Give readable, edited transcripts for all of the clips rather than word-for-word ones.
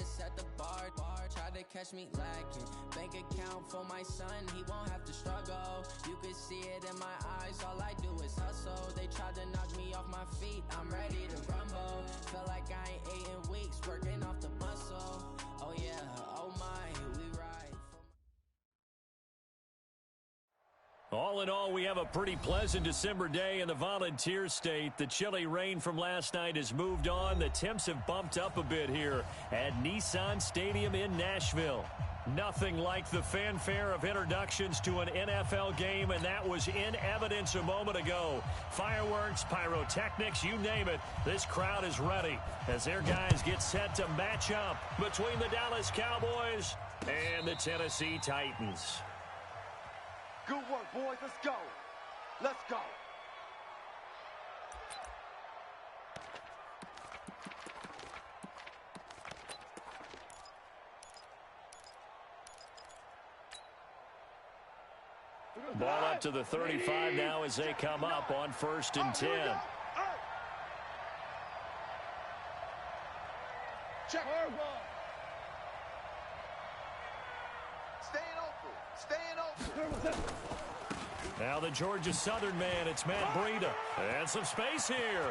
to set the bar. Try to catch me lacking. Bank account for my son, he won't have to struggle. You can see it in my eyes, all I do is hustle. They tried to knock me off my feet, I'm ready to rumble. Feel like I ain't ate in weeks, working off the muscle. Oh yeah, oh my, we ride. All in all, we have a pretty pleasant December day in the Volunteer State. The chilly rain from last night has moved on. The temps have bumped up a bit here at Nissan Stadium in Nashville. Nothing like the fanfare of introductions to an NFL game, and that was in evidence a moment ago. Fireworks, pyrotechnics, you name it. This crowd is ready as their guys get set to match up between the Dallas Cowboys and the Tennessee Titans. Good work, boys. Let's go. Let's go. Ball up to the 35 now as they come up on 1st and 10. Check. Staying open. Staying open. Now the Georgia Southern man, it's Matt Breida. And some space here.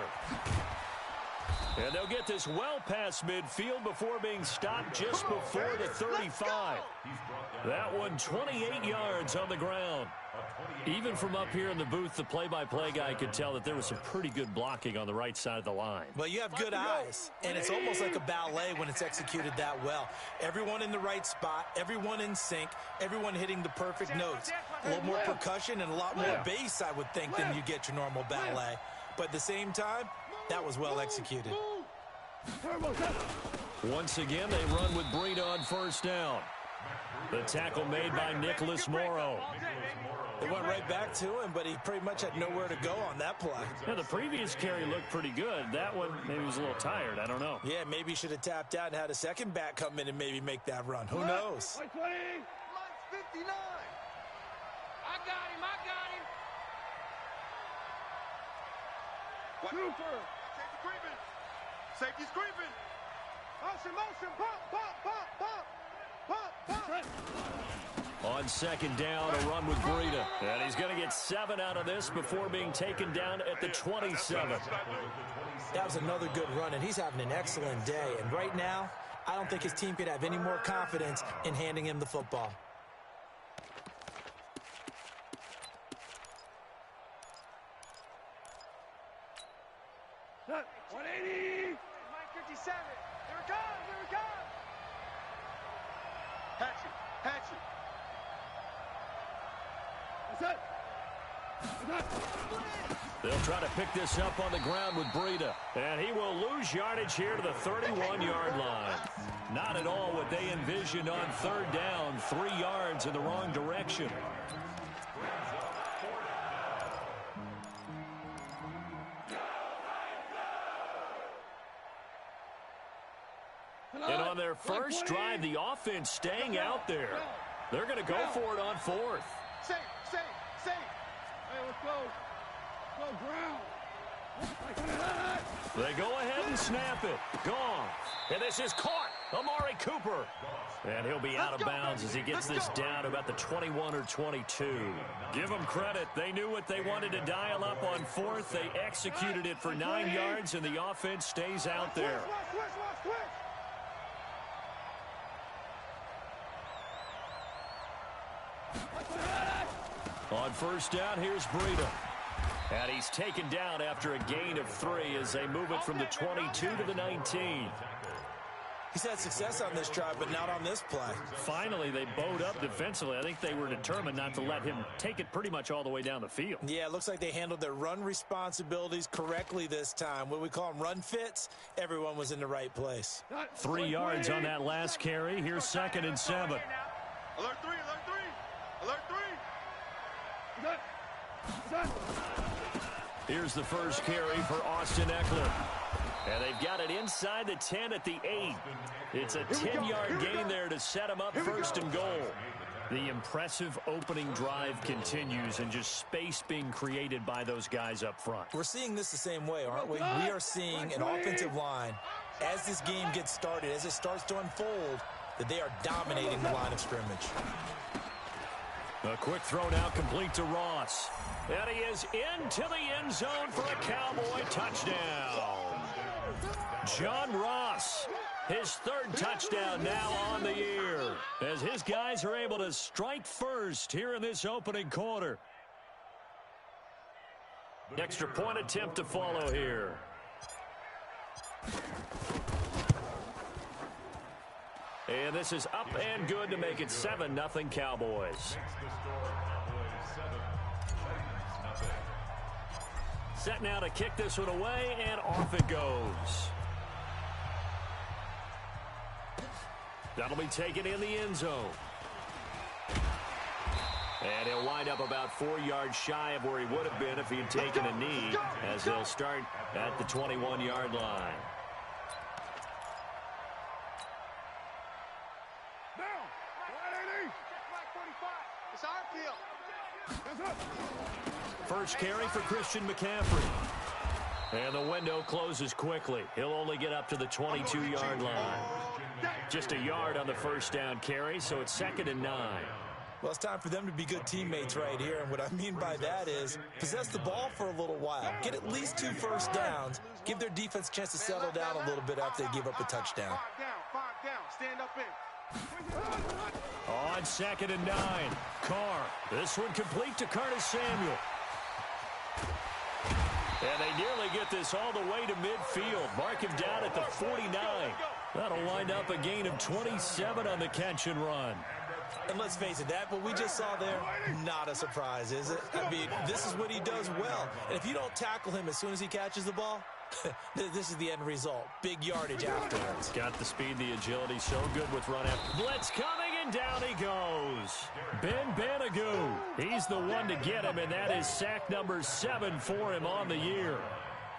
And they'll get this well past midfield before being stopped just before the 35. That one 28 yards on the ground. Even from up here in the booth, the play-by-play guy could tell that there was some pretty good blocking on the right side of the line. Well, you have good eyes, and it's almost like a ballet when it's executed that well. Everyone in the right spot, everyone in sync, everyone hitting the perfect notes. A little more percussion and a lot more bass, I would think, than you get your normal ballet. But at the same time, that was well executed. Once again, they run with Breida on 1st down. The tackle made by Nicholas Morrow. They went right back to him, but he pretty much had nowhere to go on that play. Yeah, the previous carry looked pretty good. That one, maybe was a little tired. I don't know. Yeah, maybe he should have tapped out and had a second back come in and maybe make that run. Who knows? Mine's 59. I got him. Cooper. Safety creeping. Safety's creeping. Motion. Pop. On 2nd down, a run with Breida. And he's going to get 7 out of this before being taken down at the 27. That was another good run, and he's having an excellent day. And right now, I don't think his team could have any more confidence in handing him the football. Look, 180. Mike 57. Here it comes. Hatchet. They'll try to pick this up on the ground with Breida. And he will lose yardage here to the 31-yard line. Not at all what they envisioned on 3rd down. 3 yards in the wrong direction. And on their first drive, the offense staying out there. They're going to go for it on 4th. Safe. Hey, let's go. Ground. They go ahead and snap it. Gone. And this is caught. Amari Cooper. And he'll be out of bounds as he gets this down about the 21 or 22. Give them credit. They knew what they wanted to dial up on 4th. They executed it for 9 yards, and the offense stays out there. Switch. On 1st down, here's Breida. And he's taken down after a gain of 3 as they move it from the 22 to the 19. He's had success on this drive, but not on this play. Finally, they bowed up defensively. I think they were determined not to let him take it pretty much all the way down the field. Yeah, it looks like they handled their run responsibilities correctly this time. What we call them run fits, everyone was in the right place. 3 yards on that last carry. Here's 2nd and 7. Alert 3. Here's the first carry for Austin Eckler. And they've got it inside the 10 at the 8. It's a 10-yard gain there to set him up 1st and goal. The impressive opening drive continues, and just space being created by those guys up front. We're seeing this the same way, aren't we? We are seeing an offensive line as this game gets started, as it starts to unfold, that they are dominating the line of scrimmage. A quick throw now complete to Ross. And he is into the end zone for a Cowboy touchdown. John Ross, his third touchdown now on the year, as his guys are able to strike first here in this opening quarter. Extra point attempt to follow here. And this is up and good to make it 7-0 Cowboys. Set now to kick this one away, and off it goes. That'll be taken in the end zone. And he'll wind up about 4 yards shy of where he would have been if he had taken a knee, as they'll start at the 21-yard line. First carry for Christian McCaffrey. And the window closes quickly. He'll only get up to the 22-yard line. Just a yard on the first down carry, so it's 2nd and 9. Well, it's time for them to be good teammates right here. And what I mean by that is possess the ball for a little while. Get at least 2 first downs. Give their defense a chance to settle down a little bit after they give up a touchdown. 5 down. Stand up in. On 2nd and 9. Carr. This one complete to Curtis Samuel. And they nearly get this all the way to midfield. Mark him down at the 49. That'll wind up a gain of 27 on the catch and run. And let's face it, that what we just saw there, not a surprise, is it? I mean, this is what he does well. And if you don't tackle him as soon as he catches the ball, this is the end result. Big yardage afterwards. Got the speed, the agility, so good with run after. Blitz coming, and down he goes. Ben Banagoo. He's the one to get him, and that is sack number 7 for him on the year.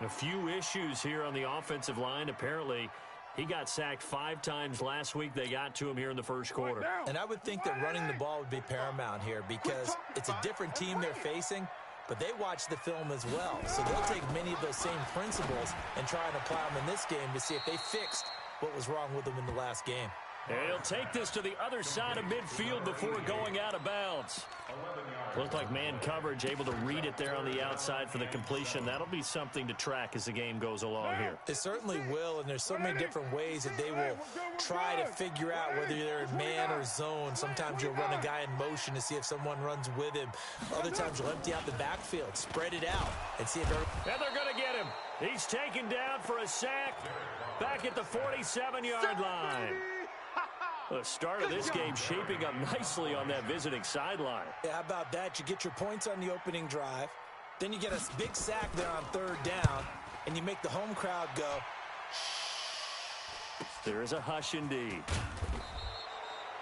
A few issues here on the offensive line. Apparently, he got sacked 5 times last week. They got to him here in the first quarter. And I would think that running the ball would be paramount here because it's a different team they're facing, but they watch the film as well. So they'll take many of those same principles and try and apply them in this game to see if they fixed what was wrong with them in the last game. And he'll take this to the other side of midfield before going out of bounds. Looked like man coverage, able to read it there on the outside for the completion. That'll be something to track as the game goes along here. It certainly will, and there's so many different ways that they will try to figure out whether they're in man or zone. Sometimes you'll run a guy in motion to see if someone runs with him. Other times you'll empty out the backfield, spread it out, and see if they're... And they're going to get him. He's taken down for a sack back at the 47-yard line. The start of this game shaping up nicely on that visiting sideline. Yeah, how about that? You get your points on the opening drive. Then you get a big sack there on 3rd down, and you make the home crowd go, shh. There is a hush indeed.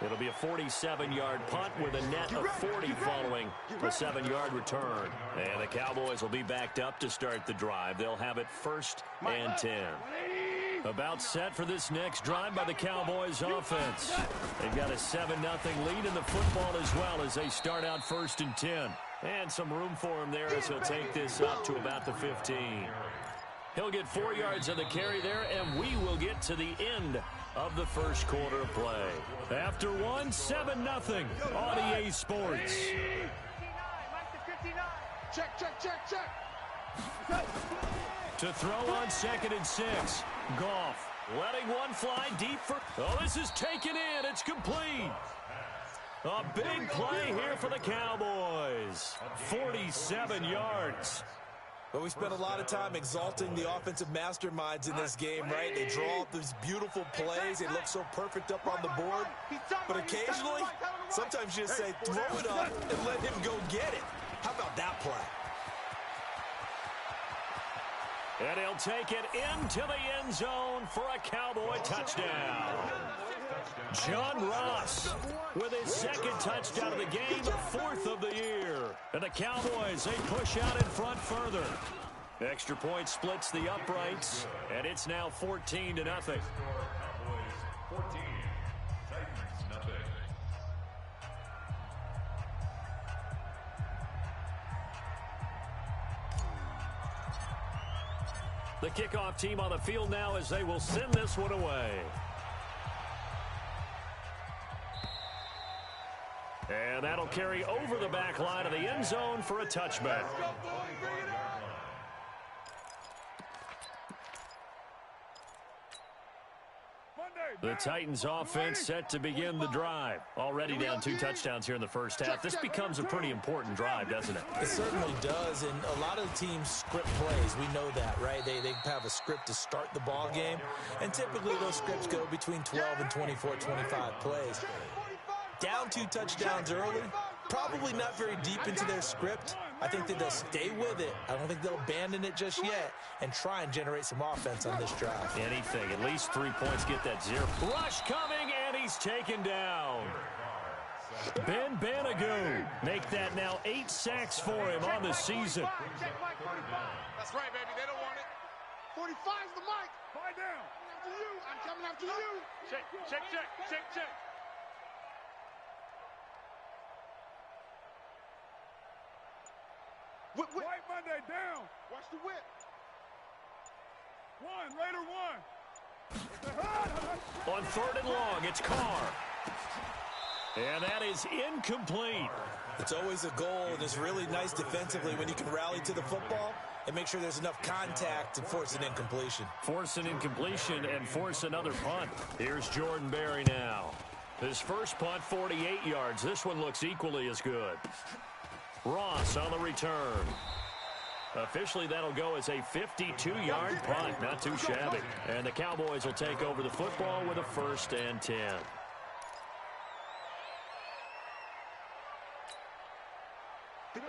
It'll be a 47-yard punt with a net of 40 following a 7-yard return. And the Cowboys will be backed up to start the drive. They'll have it 1st and 10. About set for this next drive by the Cowboys offense. They've got a 7-0 lead in the football as well as they start out 1st and 10. And some room for him there as he'll take this up to about the 15. He'll get 4 yards on the carry there, and we will get to the end of the first quarter of play. After 7-0 on EA Sports. Check. To throw on 2nd and 6. Goff letting one fly deep for... Oh, this is taken in. It's complete. A big play here for the Cowboys. 47 yards. But we spent a lot of time exalting the offensive masterminds in this game, right? They draw up these beautiful plays. They look so perfect up on the board. But occasionally, sometimes you just say, throw it up and let him go get it. How about that play? And he'll take it into the end zone for a Cowboy touchdown. John Ross with his 2nd touchdown of the game, the 4th of the year. And the Cowboys, they push out in front further. Extra point splits the uprights, and it's now 14-0. 14, Titans nothing. The kickoff team on the field now as they will send this one away. And that'll carry over the back line of the end zone for a touchback. The Titans offense set to begin the drive. Already down 2 touchdowns here in the first half. This becomes a pretty important drive, doesn't it? It certainly does, and a lot of the teams script plays. We know that, right? They have a script to start the ball game, and typically those scripts go between 12 and 24, 25 plays. Down 2 touchdowns early, probably not very deep into their script. I think that they'll stay with it. I don't think they'll abandon it just yet and try and generate some offense on this drive. Anything. At least 3 points. Get that 0. Rush coming, and he's taken down. Ben Banagoo make that now 8 sacks for him on the season. That's right, baby. They don't want it. 45's the mic. Lie down. After you. I'm coming after you. Check, check, check, check, check. Whip. White Monday down. Watch the whip. Raider one. On 3rd and long, it's Carr. And that is incomplete. It's always a goal, and it's really nice defensively when you can rally to the football and make sure there's enough contact to force an incompletion. Force an incompletion and force another punt. Here's Jordan Berry now. His first punt, 48 yards. This one looks equally as good. Ross on the return. Officially, that'll go as a 52-yard punt. Not too shabby. And the Cowboys will take over the football with a 1st and 10.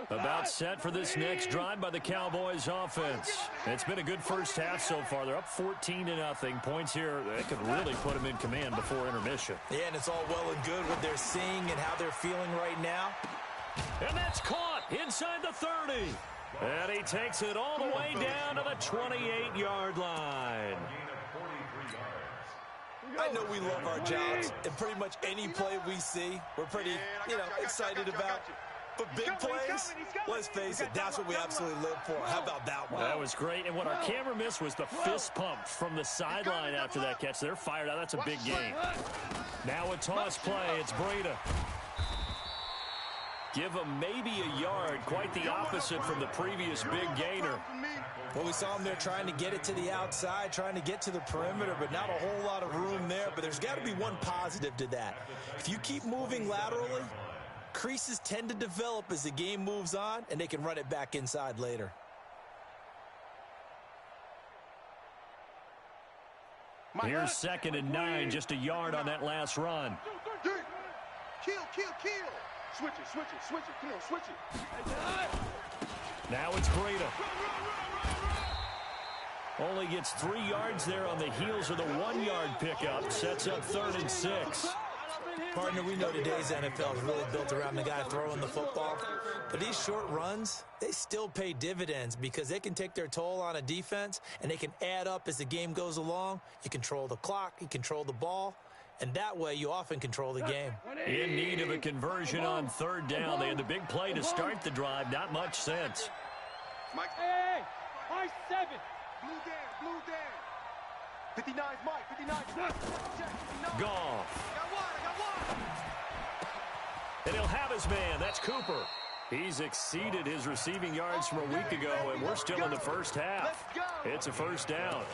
About set for this next drive by the Cowboys offense. It's been a good first half so far. They're up 14-0. Points here, they could really put them in command before intermission. Yeah, and it's all well and good what they're seeing and how they're feeling right now. And that's caught inside the 30. And he takes it all the way down to the 28-yard line. I know we love our jobs, and pretty much any play we see, we're pretty, excited about. But big plays, let's face it, that's what we absolutely live for. How about that one? That was great, and what our camera missed was the fist pump from the sideline after that catch. They're fired out. That's a big gain. Now a toss play. It's Breida. Give him maybe a yard, quite the opposite from the previous big gainer. Well, we saw him there trying to get it to the outside, trying to get to the perimeter, but not a whole lot of room there. But there's got to be one positive to that. If you keep moving laterally, creases tend to develop as the game moves on, and they can run it back inside later. Here's 2nd and 9, just a yard on that last run. Kill. Switch it. Come on, switch it. Now it's Breida. Only gets 3 yards there on the heels of the 1-yard pickup. Sets up 3rd and 6. Partner, we know today's NFL is really built around the guy throwing the football. But these short runs, they still pay dividends because they can take their toll on a defense, and they can add up as the game goes along. You control the clock, you control the ball, and that way you often control the game. In need of a conversion on 3rd down. They had the big play to start the drive. Not much sense. Hey, Mike 7. Blue down. 59's Mike, 59's Goff. I got one. And he'll have his man. That's Cooper. He's exceeded his receiving yards from a week ago, and we're still in the first half. It's a 1st down.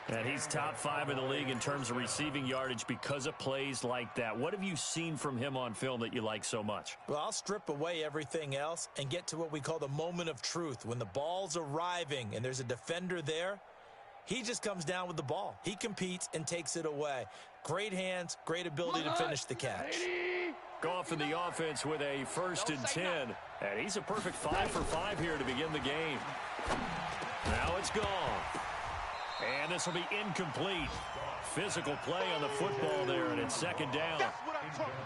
And he's top 5 in the league in terms of receiving yardage because of plays like that. What have you seen from him on film that you like so much? Well, I'll strip away everything else and get to what we call the moment of truth. When the ball's arriving and there's a defender there, he just comes down with the ball. He competes and takes it away. Great hands, great ability to finish the catch. Goff in the offense with a 1st and 10. And he's a perfect 5 for 5 here to begin the game. Now it's Goff. And this will be incomplete. Physical play on the football there, and it's 2nd down.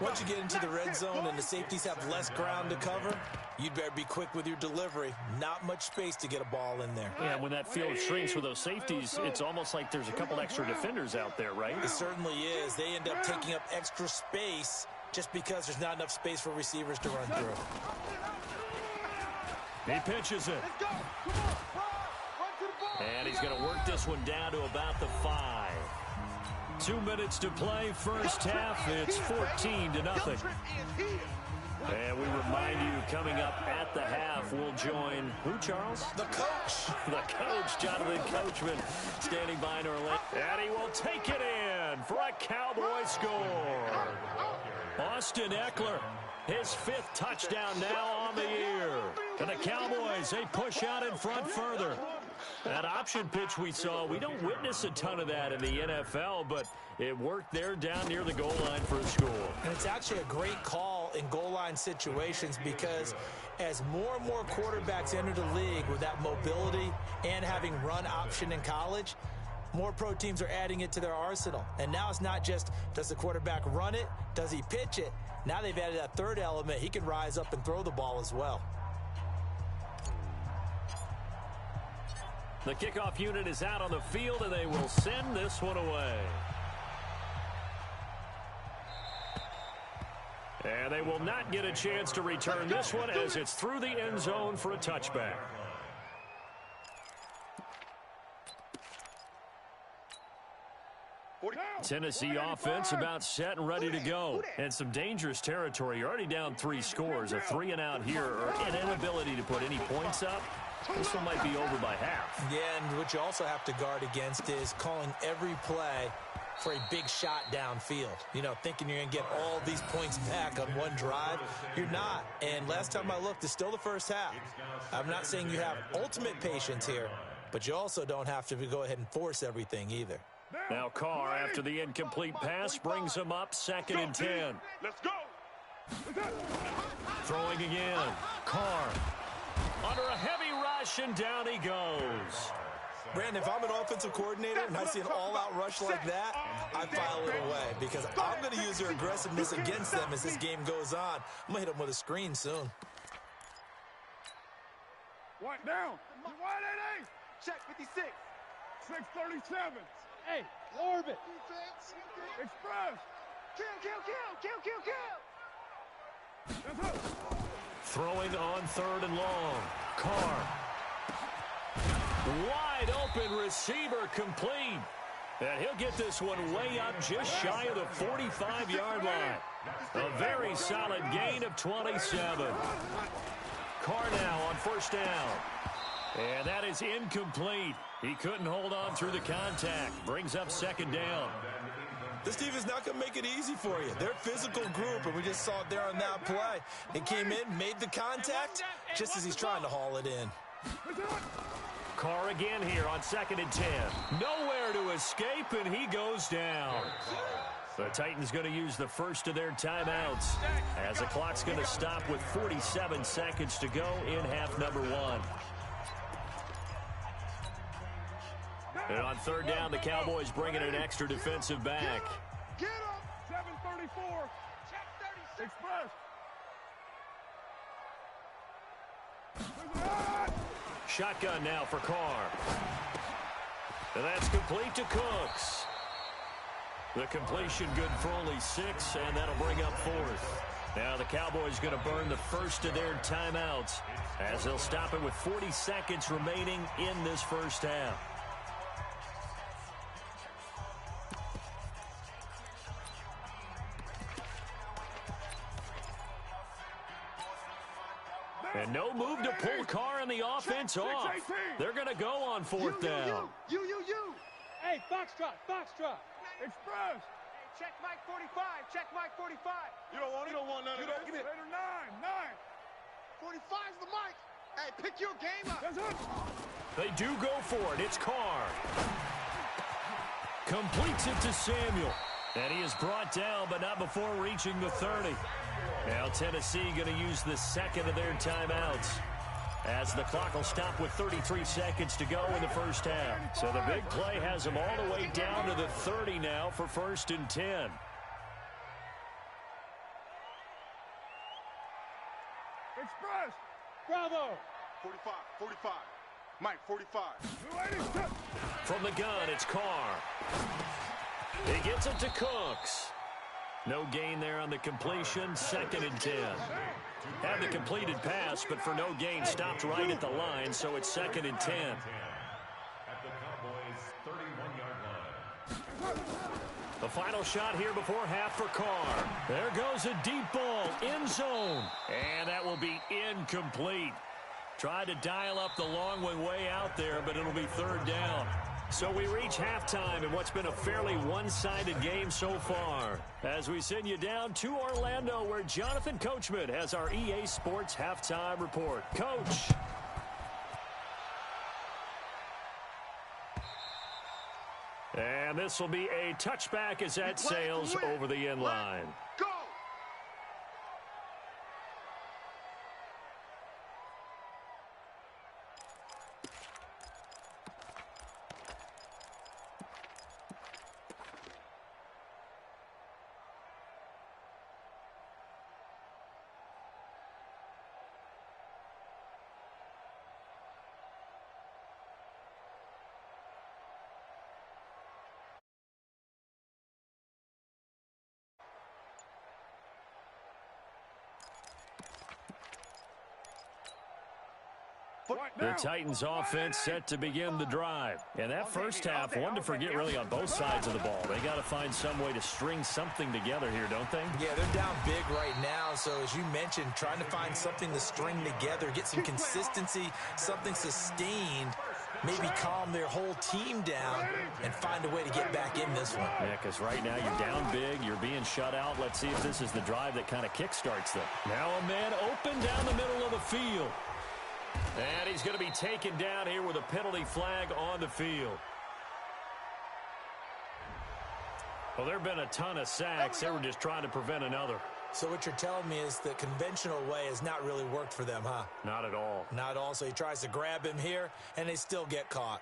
Once you get into the red zone and the safeties have less ground to cover, you'd better be quick with your delivery. Not much space to get a ball in there. Yeah, when that field shrinks with those safeties, it's almost like there's a couple extra defenders out there, right? It certainly is. They end up taking up extra space just because there's not enough space for receivers to run through. He pitches it. Let's go. Come on, run to the ball. And he's going to work this one down to about the 5. 2 minutes to play, first half. It's 14-0. And we remind you, coming up at the half, we'll join who, Charles? The coach. The coach, Jonathan Coachman, standing by in Orlando. And he will take it in for a Cowboy score. Austin Eckler, his 5th touchdown now on the year. And the Cowboys, they push out in front further. That option pitch we saw, we don't witness a ton of that in the NFL, but it worked there down near the goal line for a score. And it's actually a great call in goal line situations because as more and more quarterbacks enter the league with that mobility and having run option in college, more pro teams are adding it to their arsenal. And now it's not just, does the quarterback run it? Does he pitch it? Now they've added that third element. He can rise up and throw the ball as well. The kickoff unit is out on the field, and they will send this one away. And they will not get a chance to return this one as it's through the end zone for a touchback. Tennessee offense about set and ready to go. And some dangerous territory. You're already down 3 scores. A 3-and-out here or an inability to put any points up. This one might be over by half. Yeah, and what you also have to guard against is calling every play for a big shot downfield. You know, thinking you're going to get all these points back on one drive. You're not. And last time I looked, it's still the first half. I'm not saying you have ultimate patience here, but you also don't have to go ahead and force everything either. Now Carr, after the incomplete pass, brings him up 2nd and 10. Let's go. Throwing again. Carr under a heavy rush, and down he goes. Brandon, if I'm an offensive coordinator and I see an all-out rush like that, I file it away because I'm going to use their aggressiveness against them as this game goes on. I'm going to hit them with a screen soon. White down. White 8-8. Check 56. 637. Hey, orbit. Defense. Express. Kill. That's up. Throwing on 3rd and long. Carr. Wide open receiver complete. And he'll get this one way up just shy of the 45-yard line. A very solid gain of 27. Carr now on 1st down. And that is incomplete. He couldn't hold on through the contact. Brings up 2nd down. This team is not going to make it easy for you. They're a physical group, and we just saw it there on that play. He came in, made the contact, just as he's trying to haul it in. Carr again here on 2nd and 10. Nowhere to escape, and he goes down. The Titans going to use the first of their timeouts as the clock's going to stop with 47 seconds to go in half number 1. And on 3rd down, the Cowboys bringing an extra defensive back. Get up. 734. Check 36. Express. Shotgun now for Carr. And that's complete to Cooks. The completion good for only 6, and that'll bring up 4th. Now the Cowboys going to burn the first of their timeouts as they'll stop it with 40 seconds remaining in this first half. And no move to pull Carr and the offense off. They're going to go on 4th down. You. Hey, Foxtrot. Express. Check Mike 45. Check Mike 45. You don't want none of this. Give me 9. 45's the mic. Hey, pick your game up. That's it. They do go for it. It's Carr. Completes it to Samuel. And he is brought down, but not before reaching the 30. Now Tennessee going to use the second of their timeouts as the clock will stop with 33 seconds to go in the first half. So the big play has them all the way down to the 30 now for 1st and 10. Express. Bravo. 45. Mike, 45. From the gun, it's Carr. He gets it to Cooks. No gain there on the completion. 2nd and 10. Had the completed pass, but for no gain, stopped right at the line, so it's 2nd and 10. The final shot here before half for Carr. There goes a deep ball, end zone. And that will be incomplete. Tried to dial up the long one way out there, but it'll be third down. So we reach halftime in what's been a fairly one-sided game so far. As we send you down to Orlando, where Jonathan Coachman has our EA Sports Halftime Report. Coach. And this will be a touchback as that sails over the end line. Go! The Titans offense set to begin the drive. And that first half, one to forget really on both sides of the ball. They got to find some way to string something together here, don't they? Yeah, they're down big right now. So as you mentioned, trying to find something to string together, get some consistency, something sustained, maybe calm their whole team down and find a way to get back in this one. Yeah, because right now you're down big, you're being shut out. Let's see if this is the drive that kind of kickstarts them. Now a man open down the middle of the field. And he's going to be taken down here with a penalty flag on the field. Well, there have been a ton of sacks. They were just trying to prevent another. So what you're telling me is the conventional way has not really worked for them, huh? Not at all. Not at all. So he tries to grab him here, and they still get caught.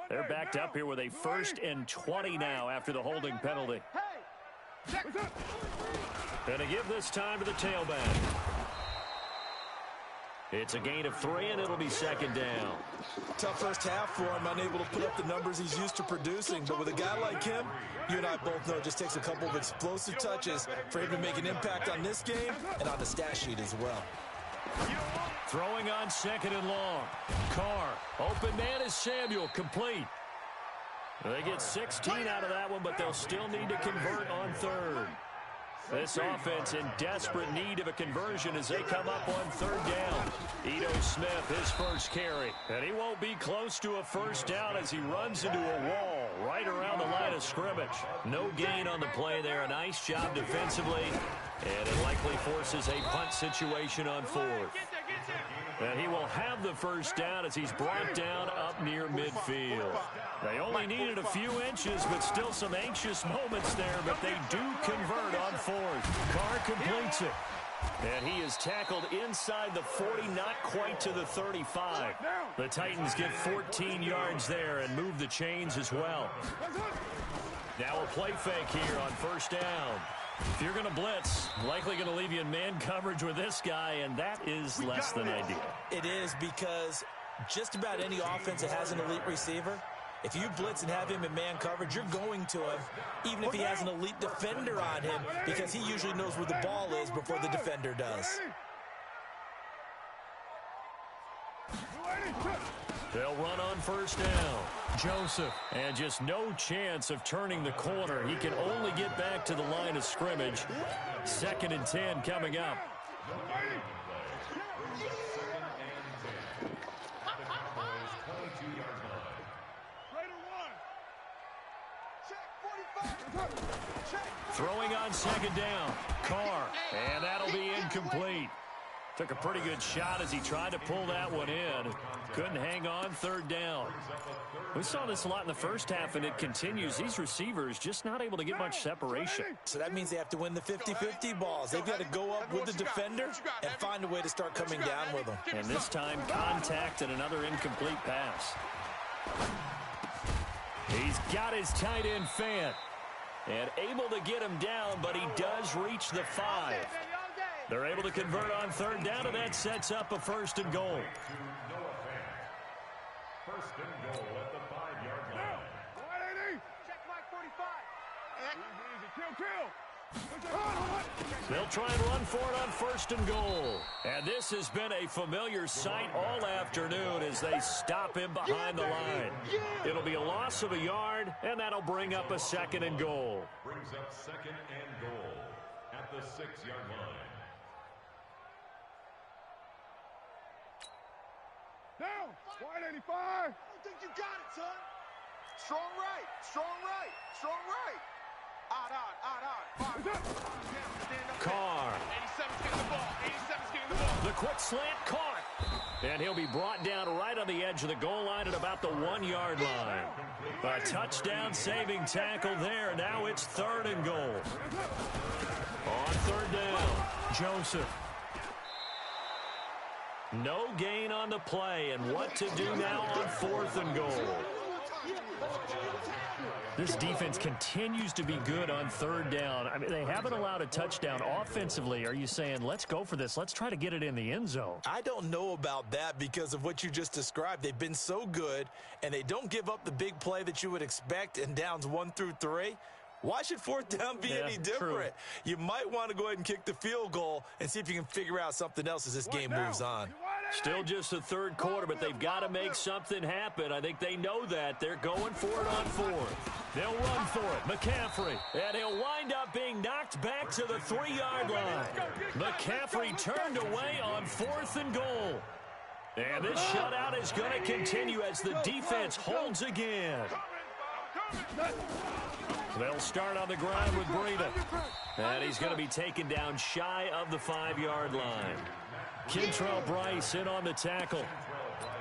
They're backed up here with a 1st and 20 now after the holding penalty. Going to give this time to the tailback. It's a gain of 3, and it'll be second down. Tough first half for him, unable to put up the numbers he's used to producing. But with a guy like him, you and I both know it just takes a couple of explosive touches for him to make an impact on this game and on the stat sheet as well. Throwing on 2nd and long. Carr. Open man is Samuel. Complete. They get 16 out of that one, but they'll still need to convert on 3rd. This offense in desperate need of a conversion as they come up on 3rd down. Ito Smith, his first carry. And he won't be close to a first down as he runs into a wall right around the line of scrimmage. No gain on the play there. A nice job defensively. And it likely forces a punt situation on 4th. And he will have the first down as he's brought down up near midfield. They only needed a few inches, but still some anxious moments there, but they do convert on 4th. Carr completes it. And he is tackled inside the 40, not quite to the 35. The Titans get 14 yards there and move the chains as well. Now a play fake here on 1st down. If you're going to blitz, likely going to leave you in man coverage with this guy, and that is less than ideal. It is, because just about any offense that has an elite receiver, if you blitz and have him in man coverage, you're going to him, even if he has an elite defender on him, because he usually knows where the ball is before the defender does. They'll run on 1st down. Joseph. And just no chance of turning the corner. He can only get back to the line of scrimmage. 2nd and 10 coming up. Throwing on 2nd down. Carr. And that'll be incomplete. Took a pretty good shot as he tried to pull that one in. Couldn't hang on 3rd down. We saw this a lot in the first half, and it continues. These receivers just not able to get much separation. So that means they have to win the 50-50 balls. They've got to go up with the defender and find a way to start coming down with them. And this time, contact and another incomplete pass. He's got his tight end Fant. And able to get him down, but he does reach the 5. They're able to convert on 3rd down, and that sets up a 1st and goal. 1st and goal at the 5-yard line. Check Mike 45. Easy, kill. They'll try and run for it on 1st and goal. And this has been a familiar sight all afternoon as they stop him behind the line. It'll be a loss of a yard, and that'll bring up a 2nd and goal. Brings up 2nd and goal at the 6-yard line. Down. Wide 85. I don't think you got it, son. Strong right. Strong right. Strong right. Odd. Carr. 87's getting the ball. 87's getting the ball. The quick slant caught. And he'll be brought down right on the edge of the goal line at about the 1-yard line. A touchdown saving tackle there. Now it's 3rd and goal. On 3rd down, Joseph. No gain on the play, and what to do now on 4th and goal. This defense continues to be good on 3rd down. I mean, they haven't allowed a touchdown. Offensively, are you saying, let's go for this? Let's try to get it in the end zone. I don't know about that because of what you just described. They've been so good, and they don't give up the big play that you would expect in downs 1 through 3. Why should 4th down be any different? True. You might want to go ahead and kick the field goal and see if you can figure out something else as this game moves on. Still just the 3rd quarter, but they've got to make something happen. I think they know that. They're going for it on 4th. They'll run for it. McCaffrey. And he'll wind up being knocked back to the 3-yard line. McCaffrey turned away on 4th and goal. And this shutout is going to continue as the defense holds again. They'll start on the ground with Breida. And he's going to be taken down shy of the 5-yard line. Kentrell Bryce in on the tackle.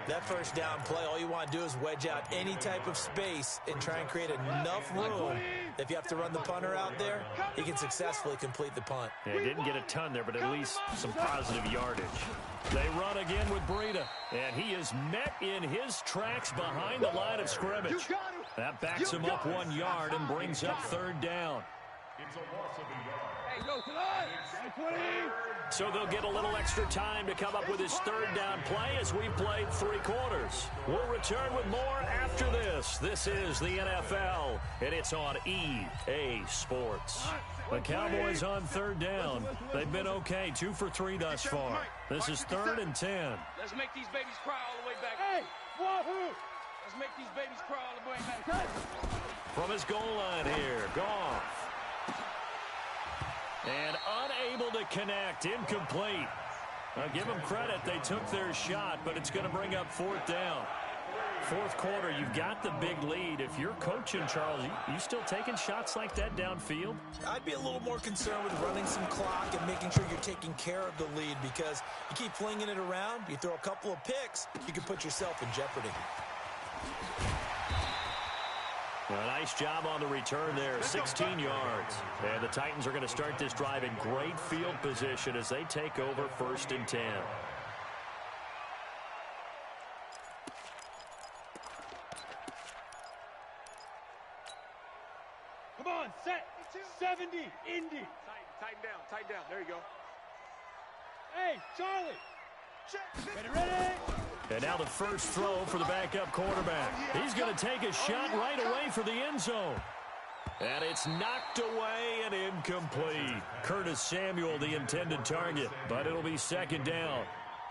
That 1st down play, all you want to do is wedge out any type of space and try and create enough room. If you have to run the punter out there, he can successfully complete the punt. Yeah, he didn't get a ton there, but at least some positive yardage. They run again with Breida, and he is met in his tracks behind the line of scrimmage. That backs him up 1 yard and brings up 3rd down. It's a loss of a yard. Hey, go to the So they'll get a little extra time to come up with his 3rd down play as we've played 3 quarters. We'll return with more after this. This is the NFL, and it's on EA Sports. The Cowboys on 3rd down. They've been okay, 2 for 3 thus far. This is 3rd and 10. Let's make these babies cry all the way back. Hey, wahoo! Let's make these babies cry all the way back. From his goal line here, Goff. And unable to connect, incomplete. I'll give them credit, they took their shot, but it's going to bring up 4th down. 4th quarter, you've got the big lead. If you're coaching, Charles, you still taking shots like that downfield? I'd be a little more concerned with running some clock and making sure you're taking care of the lead because you keep flinging it around, you throw a couple of picks, you can put yourself in jeopardy. A nice job on the return there, 16 yards. And the Titans are going to start this drive in great field position as they take over 1st and 10. Come on, set. 70, Indy. Tighten down. There you go. Hey, Charlie. Ready? And now the first throw for the backup quarterback. He's going to take a shot right away for the end zone. And it's knocked away and incomplete. Curtis Samuel, the intended target, but it'll be 2nd down.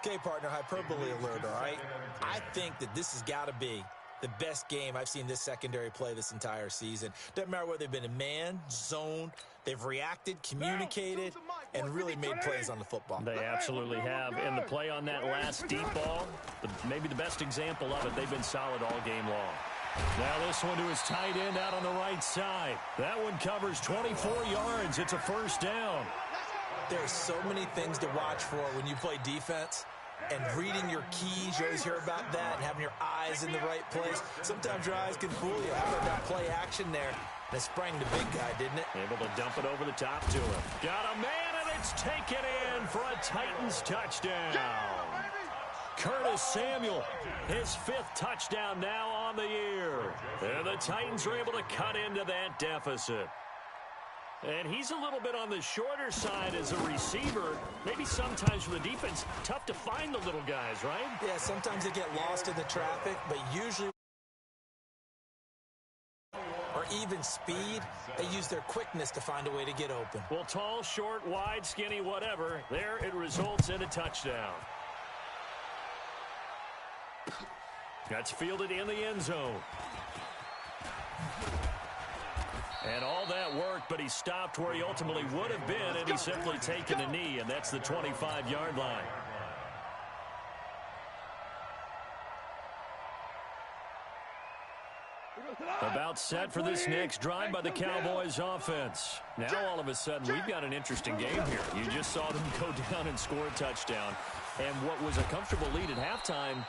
Okay, partner, hyperbole alert, all right? I think that this has got to be the best game I've seen this secondary play this entire season. Doesn't matter whether they've been in man, zone, they've reacted, communicated, and really made plays on the football. They absolutely have. And the play on that last deep ball, maybe the best example of it, they've been solid all game long. Now this one to his tight end out on the right side. That one covers 24 yards. It's a 1st down. There's so many things to watch for when you play defense. And reading your keys, you always hear about that, and having your eyes in the right place. Sometimes your eyes can fool you. How about that play action there? That sprang the big guy, didn't it? Able to dump it over the top to him. Got a man, and it's taken in for a Titans touchdown. Curtis Samuel, his 5th touchdown now on the year. And the Titans are able to cut into that deficit. And he's a little bit on the shorter side as a receiver. Maybe sometimes for the defense, tough to find the little guys, right? Yeah, sometimes they get lost in the traffic, but usually or even speed. They use their quickness to find a way to get open. Well, tall, short, wide, skinny, whatever. There it results in a touchdown. That's fielded in the end zone. And all that work, but he stopped where he ultimately would have been, and he's simply taken a knee, and that's the 25-yard line. About set for this next drive by the Cowboys offense. Now all of a sudden we've got an interesting game here. You just saw them go down and score a touchdown. And what was a comfortable lead at halftime,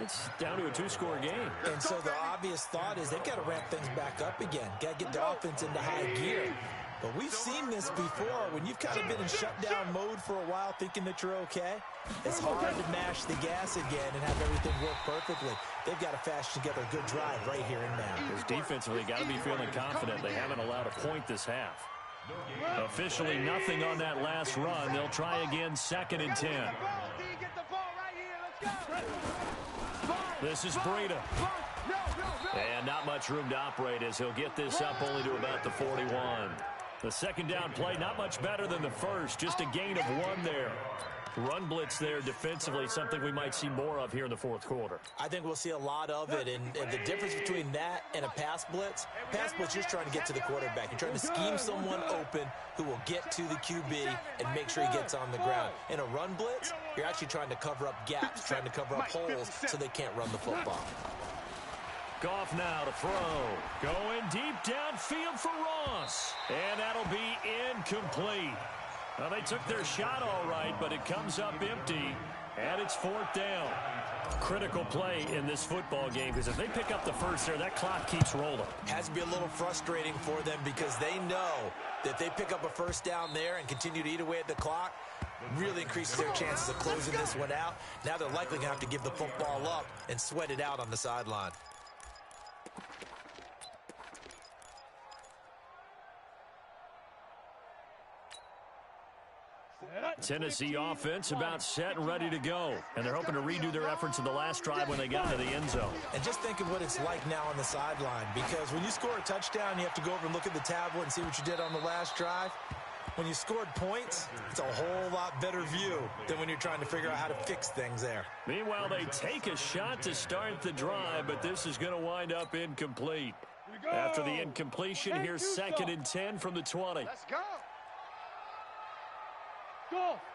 it's down to a two-score game. And so the obvious thought is they've got to ramp things back up again. Got to get the offense into high gear. But we've seen this before. When you've kind of been in shutdown mode for a while thinking that you're okay, it's hard to mash the gas again and have everything work perfectly. They've got to fashion together a good drive right here and now. Because defensively, got to be feeling confident. They haven't allowed a point this half. Officially nothing on that last run. They'll try again, 2nd and 10. This is Breida. And not much room to operate as he'll get this up only to about the 41. The second down play, not much better than the first. Just a gain of 1 there. Run blitz there defensively, something we might see more of here in the fourth quarter. I think we'll see a lot of it, and the difference between that and a pass blitz, you're just trying to get to the quarterback. You're trying to scheme someone open who will get to the QB and make sure he gets on the ground. In a run blitz, you're actually trying to cover up gaps, trying to cover up holes so they can't run the football. Goff now to throw. Going deep downfield for Ross. And that'll be incomplete. Well, they took their shot all right, but it comes up empty, and it's 4th down. Critical play in this football game, because if they pick up the first there, that clock keeps rolling. Has to be a little frustrating for them because they know that they pick up a first down there and continue to eat away at the clock, really increases their chances of closing this one out. Now they're likely going to have to give the football up and sweat it out on the sideline. Tennessee offense about set and ready to go. And they're hoping to redo their efforts in the last drive when they got to the end zone. And just think of what it's like now on the sideline, because when you score a touchdown, you have to go over and look at the tablet and see what you did on the last drive. When you scored points, it's a whole lot better view than when you're trying to figure out how to fix things there. Meanwhile, they take a shot to start the drive, but this is going to wind up incomplete. After the incompletion, here's 2nd and 10 from the 20. Let's go.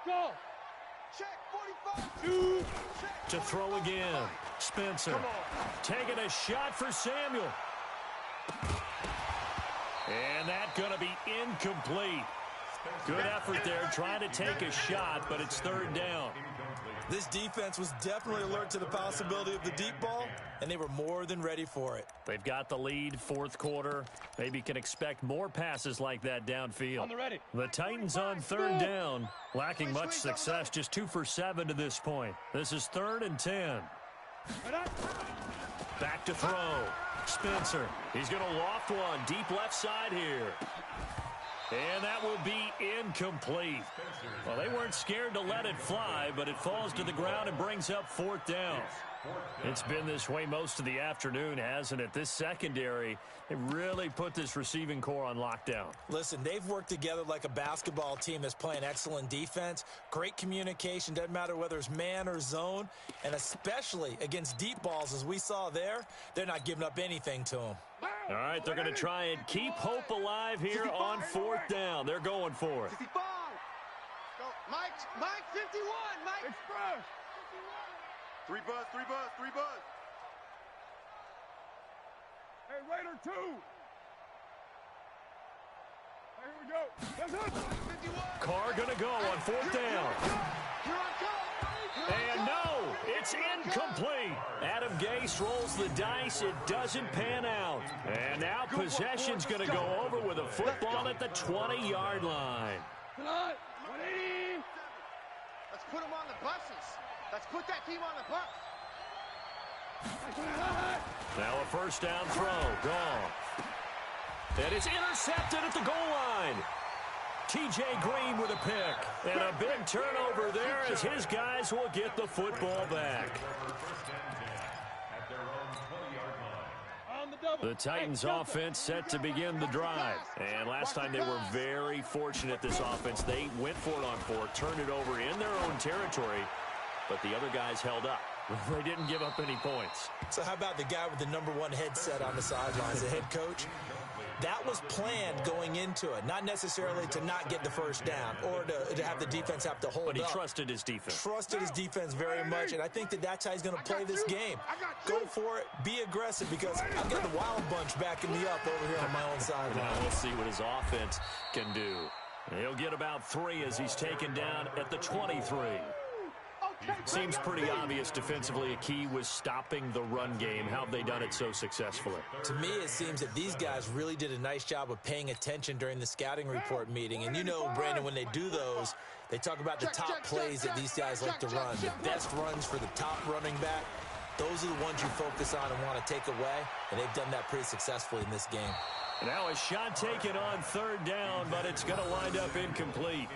Go. Check 45. To throw again. Spencer taking a shot for Samuel. And that's going to be incomplete. Good effort there, trying to take a shot, but it's 3rd down. This defense was definitely alert to the possibility of the deep ball, and they were more than ready for it. They've got the lead, 4th quarter. Maybe can expect more passes like that downfield. The Titans on 3rd down, lacking much success, just 2 for 7 to this point. This is 3rd and 10. Back to throw. Spencer, he's going to loft one, deep left side here. And that will be incomplete. Well, they weren't scared to let it fly, but it falls to the ground and brings up 4th down. It's been this way most of the afternoon, hasn't it? This secondary, they really put this receiving core on lockdown. Listen, they've worked together like a basketball team that's playing excellent defense. Great communication, doesn't matter whether it's man or zone. And especially against deep balls, as we saw there, they're not giving up anything to them. All right, they're going to try and keep hope alive here on 4th down. They're going for it. 65. Go. Mike, 51. Mike. Express. 3 buzz. Hey, Raider 2. Here we go. That's it. 51. Carr going to go on 4th down. Here I come. And no, it's incomplete. Adam Gase rolls the dice. It doesn't pan out. And now possession's going to go over with a football at the 20-yard line. Let's put them on the buses. Let's put that team on the bus. Now a 1st down throw. Gone. And it's intercepted at the goal line. T.J. Green with a pick. And a big turnover there as his guys will get the football back. On the The Titans offense set to begin the drive. And last time they were very fortunate, this offense. They went for it on 4, turned it over in their own territory, but the other guys held up. They didn't give up any points. So how about the guy with the #1 headset on the sidelines, the head coach? That was planned going into it, not necessarily to not get the first down or to have the defense have to hold up. But he trusted his defense. Trusted his defense very much, and I think that's how he's going to play this game. Go for it, be aggressive, because I've got the Wild Bunch backing me up over here on my own sideline. Now we'll see what his offense can do. He'll get about 3 as he's taken down at the 23. Seems pretty obvious defensively a key was stopping the run game. How have they done it so successfully? To me, it seems that these guys really did a nice job of paying attention during the scouting report meeting. And you know, Brandon, when they do those, they talk about the top plays that these guys like to run. The best runs for the top running back. Those are the ones you focus on and want to take away. And they've done that pretty successfully in this game. Now a shot taken on 3rd down, but it's going to wind up incomplete.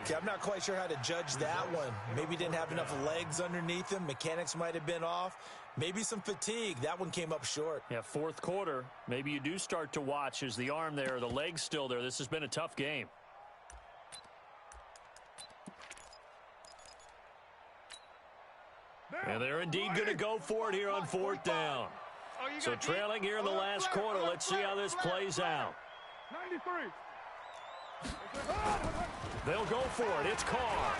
Okay, I'm not quite sure how to judge that one. Maybe didn't have enough legs underneath him. Mechanics might have been off. Maybe some fatigue. That one came up short. Yeah, 4th quarter. Maybe you do start to watch as the arm there, the leg's still there. This has been a tough game. And they're indeed going to go for it here on 4th down. So trailing here in the last quarter. Let's see how this plays out. 93. They'll go for it. It's Carr.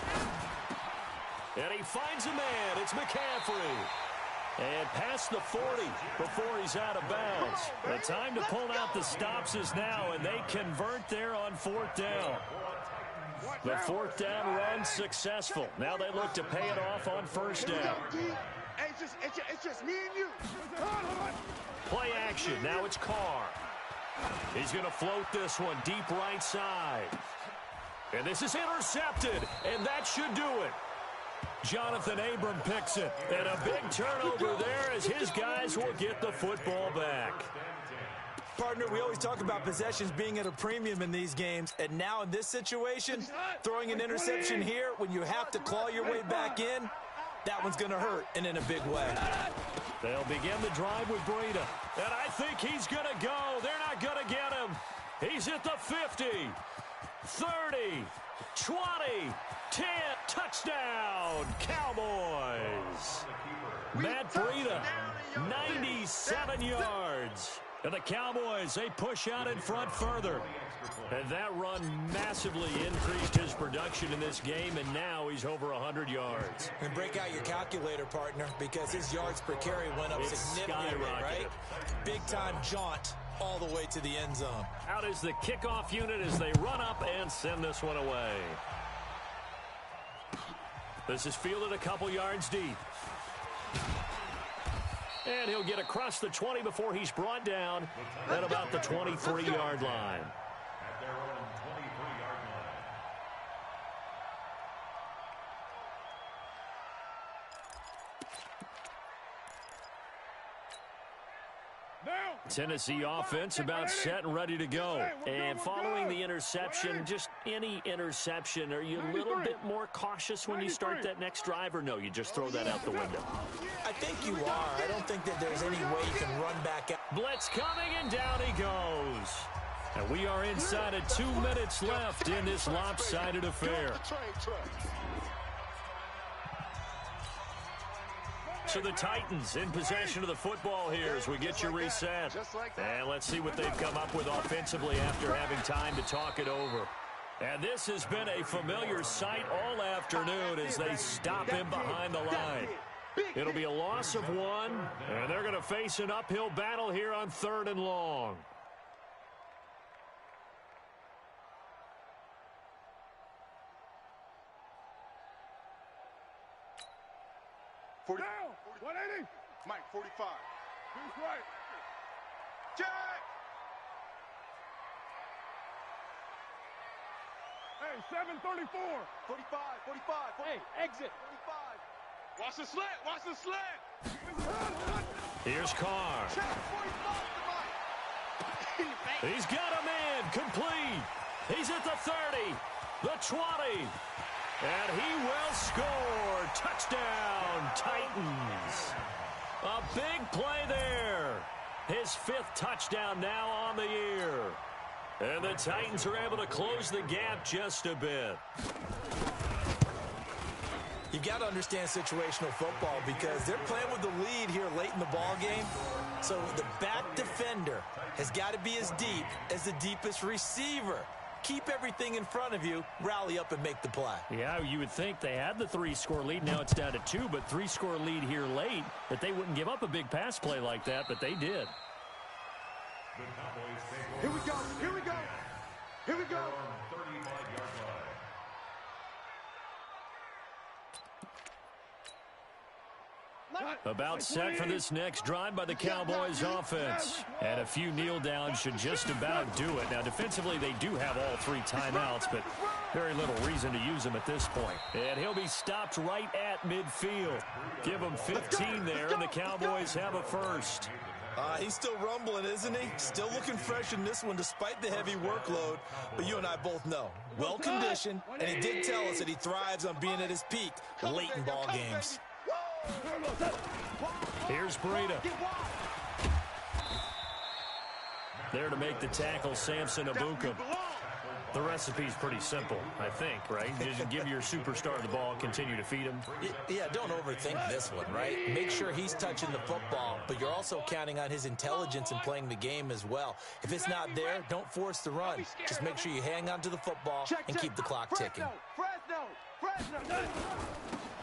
And he finds a man. It's McCaffrey. And past the 40 before he's out of bounds. The time to pull out the stops is now, and they convert there on 4th down. The 4th down run successful. Now they look to pay it off on 1st down. It's just me and you. Play action. Now it's Carr. He's going to float this one deep right side. And this is intercepted, and that should do it. Jonathan Abram picks it, and a big turnover there as his guys will get the football back. Partner, we always talk about possessions being at a premium in these games, and now in this situation, throwing an interception here when you have to claw your way back in, that one's going to hurt, and in a big way. They'll begin the drive with Breida, and I think he's going to go. They're not going to get him. He's at the 50, 30, 20, 10, touchdown, Cowboys. Matt Breida, 97 yards. And the Cowboys, they push out in front further. And that run massively increased his production in this game, and now he's over 100 yards. And break out your calculator, partner, because his yards per carry went up significantly, right? Big-time jaunt all the way to the end zone. Out is the kickoff unit as they run up and send this one away. This is fielded a couple yards deep. And he'll get across the 20 before he's brought down at about the 23-yard line. At their own 23-yard line. Tennessee offense about set and ready to go. And following the interception, just any interception, are you a little bit more cautious when you start that next drive, or no, you just throw that out the window? I think you are. I don't think that there's any way you can run back out. Blitz coming, and down he goes. And we are inside of 2 minutes left in this lopsided affair. So the Titans in possession of the football here as we get you reset. And let's see what they've come up with offensively after having time to talk it over. And this has been a familiar sight all afternoon as they stop him behind the line. It'll be a loss of 1, and they're going to face an uphill battle here on 3rd and long. Down. 180. Mike, 45. Who's right? Jack! Hey, 734. 45, 45. Hey, exit. 45. Watch the slant. Watch the slant. Here's Carr. Check 45 to Mike. He's got a man complete. He's at the 30, the 20. And he will score. Touchdown, Titans. A big play there. His 5th touchdown now on the year. And the Titans are able to close the gap just a bit. You've got to understand situational football because they're playing with the lead here late in the ball game. So the back defender has got to be as deep as the deepest receiver. Keep everything in front of you, rally up and make the play. Yeah, you would think they had the 3-score lead. Now it's down to 2, but 3-score lead here late, that they wouldn't give up a big pass play like that, but they did. Here we go. Here we go. Here we go. About set for this next drive by the Cowboys offense. And a few kneel downs should just about do it. Now, defensively, they do have all 3 timeouts, but very little reason to use them at this point. And he'll be stopped right at midfield. Give him 15 there, and the Cowboys have a first. He's still rumbling, isn't he? Still looking fresh in this one despite the heavy workload. But you and I both know, well-conditioned, and he did tell us that he thrives on being at his peak late in ball games. Here's Breida. There to make the tackle, Samson Abuka. The recipe's pretty simple, I think, right? Just give your superstar the ball, continue to feed him. Yeah, don't overthink this one, right? Make sure he's touching the football, but you're also counting on his intelligence in playing the game as well. If it's not there, don't force the run. Just make sure you hang on to the football and keep the clock ticking.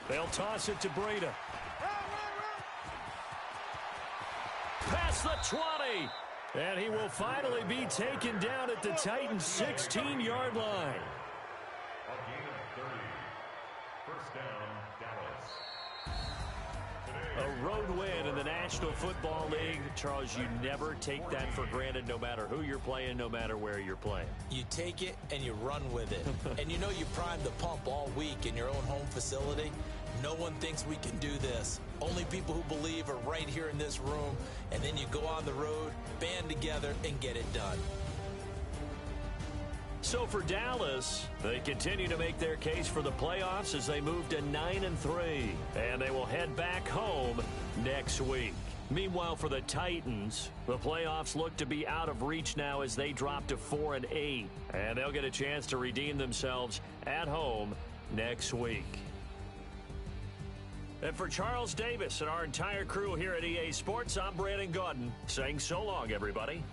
They'll toss it to Breida. Past the 20. And he will finally be taken down at the Titans' 16-yard line. A gain of 30. First down, Dallas. A road win in the National Football League. Charles, you never take that for granted no matter who you're playing, no matter where you're playing. You take it and you run with it. And you know you primed the pump all week in your own home facility. No one thinks we can do this. Only people who believe are right here in this room. And then you go on the road, band together, and get it done. So for Dallas, they continue to make their case for the playoffs as they move to 9-3. And they will head back home next week. Meanwhile, for the Titans, the playoffs look to be out of reach now as they drop to 4-8. And they'll get a chance to redeem themselves at home next week. And for Charles Davis and our entire crew here at EA Sports, I'm Brandon Gaudin saying so long, everybody.